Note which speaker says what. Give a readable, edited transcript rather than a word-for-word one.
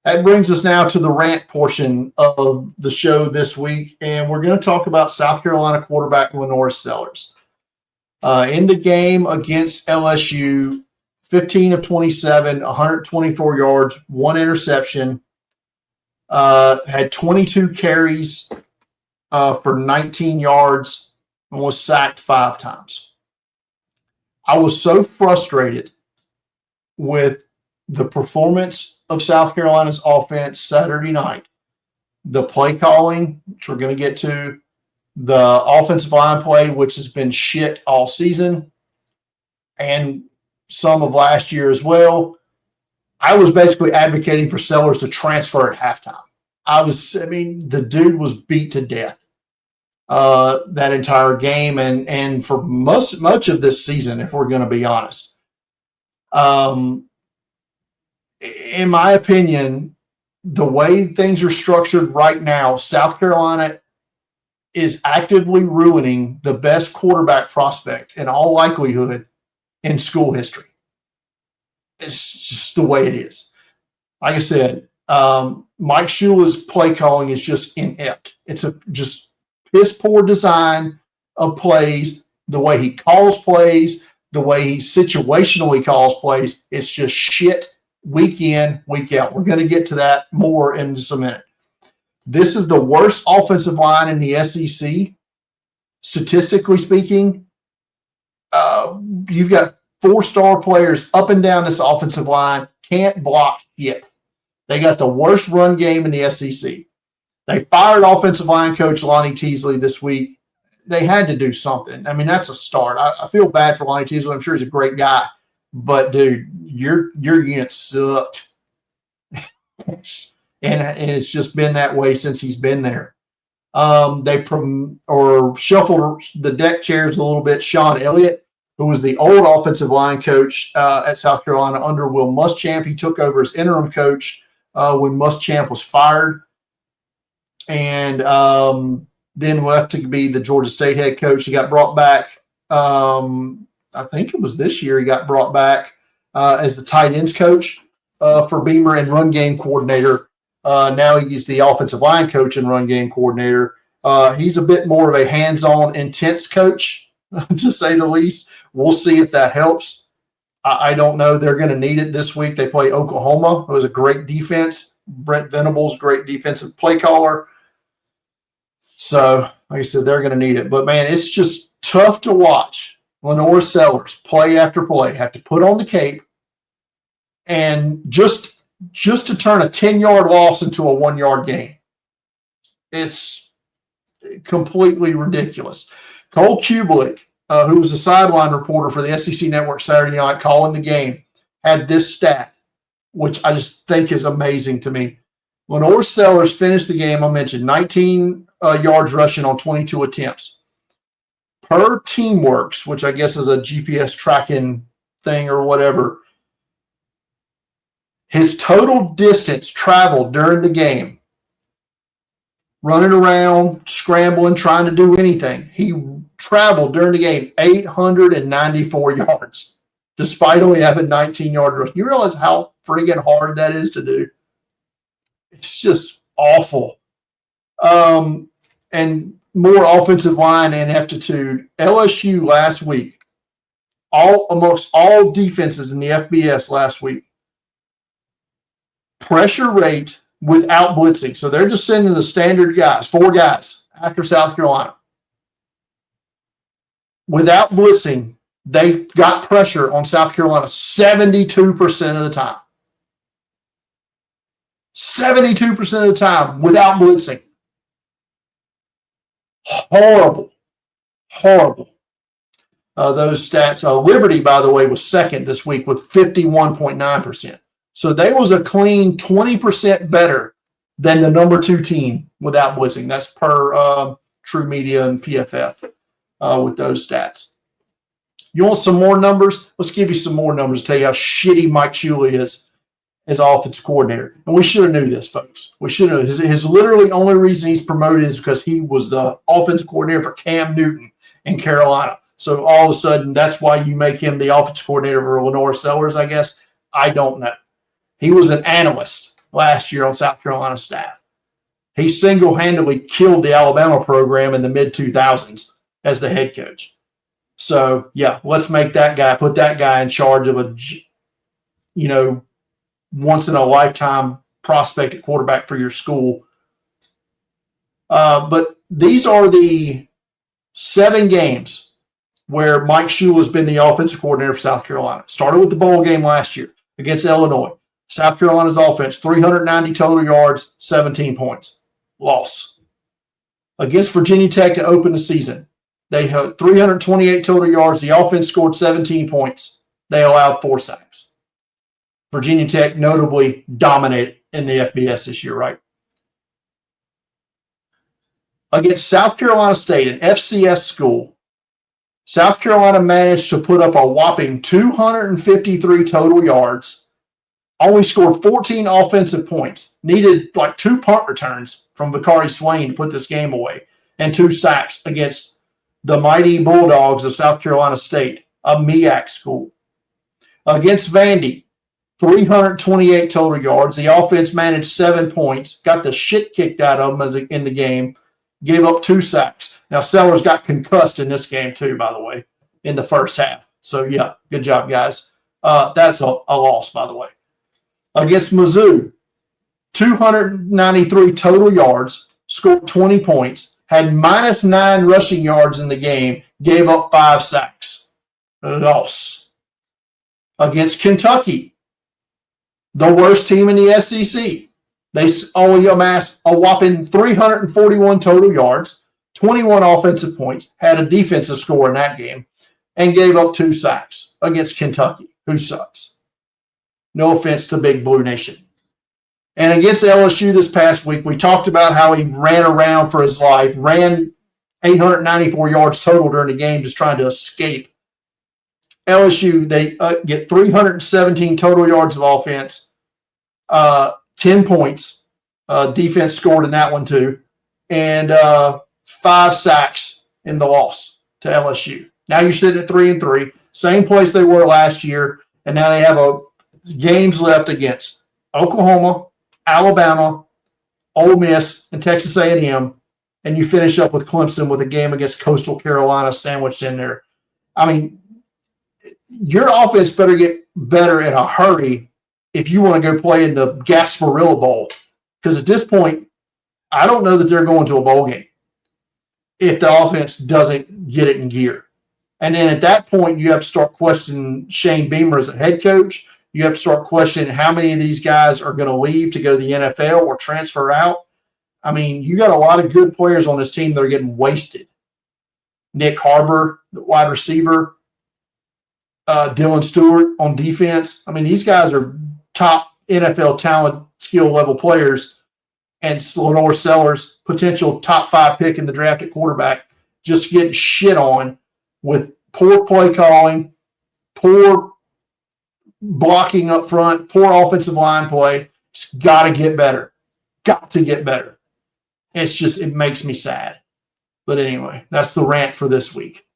Speaker 1: That brings us now to the rant portion of the show this week, and we're going to talk about South Carolina quarterback LaNorris Sellers. In the game against LSU, 15 of 27, 124 yards, 1 interception, had 22 carries for 19 yards, and was sacked 5 times. I was so frustrated with the performance of South Carolina's offense Saturday night, the play calling, which we're going to get to, the offensive line play, which has been shit all season, and some of last year as well. I was basically advocating for Sellers to transfer at halftime. The dude was beat to death that entire game, and for much of this season, if we're going to be honest. In my opinion, the way things are structured right now, South Carolina is actively ruining the best quarterback prospect in all likelihood in school history. It's just the way it is. Like I said, Mike Shula's play calling is just inept. It's just piss poor design of plays, the way he calls plays, the way he situationally calls plays. It's just shit week in, week out. We're going to get to that more in just a minute. This is the worst offensive line in the SEC, statistically speaking. You've got 4-star players up and down this offensive line, can't block yet. They got the worst run game in the SEC. They fired offensive line coach Lonnie Teasley this week. They had to do something. I mean, that's a start. I feel bad for Lonnie Teasley. I'm sure he's a great guy. But, dude, your unit sucked. and it's just been that way since he's been there. They shuffled the deck chairs a little bit. Sean Elliott, who was the old offensive line coach at South Carolina under Will Muschamp. He took over as interim coach when Muschamp was fired, and then left to be the Georgia State head coach. He got brought back. I think it was this year he got brought back as the tight ends coach for Beamer and run game coordinator. Now he's the offensive line coach and run game coordinator. He's a bit more of a hands-on, intense coach, to say the least. We'll see if that helps. I don't know. They're going to need it this week. They play Oklahoma, who has a great defense. Brent Venables, great defensive play caller. So, like I said, they're going to need it. But, man, it's just tough to watch. LaNorris Sellers, play after play, have to put on the cape, and just to turn a 10-yard loss into a 1-yard gain. It's completely ridiculous. Cole Kubelik, who was a sideline reporter for the SEC Network Saturday night calling the game, had this stat, which I just think is amazing to me. LaNorris Sellers finished the game, I mentioned, 19 yards rushing on 22 attempts. Per Teamworks, which I guess is a GPS tracking thing or whatever, his total distance traveled during the game, running around, scrambling, trying to do anything, he traveled during the game 894 yards, despite only having 19 yards rush. You realize how friggin' hard that is to do? It's just awful. And more offensive line ineptitude. LSU last week, amongst all defenses in the FBS last week, pressure rate without blitzing. So they're just sending the standard guys, 4 guys after South Carolina. Without blitzing, they got pressure on South Carolina 72% of the time. 72% of the time without blitzing. Horrible. Those stats. Liberty, by the way, was second this week with 51.9%. So they was a clean 20% better than the number 2 team without blitzing. That's per True Media and PFF with those stats. You want some more numbers? Let's give you some more numbers to tell you how shitty Mike Shula is as offensive coordinator. And we should have knew this, folks. We should have. His literally only reason he's promoted is because he was the offensive coordinator for Cam Newton in Carolina. So all of a sudden, that's why you make him the offensive coordinator for LaNorris Sellers, I guess. I don't know. He was an analyst, last year on South Carolina staff. He single-handedly killed the Alabama program in the mid-2000s as the head coach. So, yeah, let's make that guy, put that guy in charge of a, once-in-a-lifetime prospect at quarterback for your school. But these are the 7 games where Mike Shula has been the offensive coordinator for South Carolina. Started with the bowl game last year against Illinois. South Carolina's offense, 390 total yards, 17 points. Loss. Against Virginia Tech to open the season, they had 328 total yards. The offense scored 17 points. They allowed 4 sacks. Virginia Tech notably dominated in the FBS this year, right? Against South Carolina State, an FCS school, South Carolina managed to put up a whopping 253 total yards, only scored 14 offensive points, needed like 2 punt returns from Bakari Swain to put this game away, and 2 sacks against the mighty Bulldogs of South Carolina State, a MEAC school. Against Vandy, 328 total yards. The offense managed 7 points, got the shit kicked out of them in the game, gave up 2 sacks. Now, Sellers got concussed in this game too, by the way, in the first half. So, yeah, good job, guys. That's a loss, by the way. Against Mizzou, 293 total yards, scored 20 points, had -9 rushing yards in the game, gave up 5 sacks. Loss. Against Kentucky, the worst team in the SEC. They only amassed a whopping 341 total yards, 21 offensive points, had a defensive score in that game, and gave up 2 sacks against Kentucky, who sucks. No offense to Big Blue Nation. And against LSU this past week, we talked about how he ran around for his life, ran 894 yards total during the game, just trying to escape. LSU, they get 317 total yards of offense, 10 points. Defense scored in that one too, and 5 sacks in the loss to LSU. Now you're sitting at 3-3, same place they were last year, and now they have games left against Oklahoma, Alabama, Ole Miss, and Texas A&M, and you finish up with Clemson with a game against Coastal Carolina sandwiched in there. I mean, your offense better get better in a hurry if you want to go play in the Gasparilla Bowl, because at this point, I don't know that they're going to a bowl game if the offense doesn't get it in gear. And then at that point, you have to start questioning Shane Beamer as a head coach. You have to start questioning how many of these guys are going to leave to go to the NFL or transfer out. I mean, you got a lot of good players on this team that are getting wasted. Nick Harbor, the wide receiver, Dylan Stewart on defense. I mean, these guys are top NFL talent, skill level players, and LaNorris Sellers, potential top 5 pick in the draft at quarterback, just getting shit on with poor play calling, poor blocking up front, poor offensive line play. It's got to get better. Got to get better. It makes me sad. But anyway, that's the rant for this week.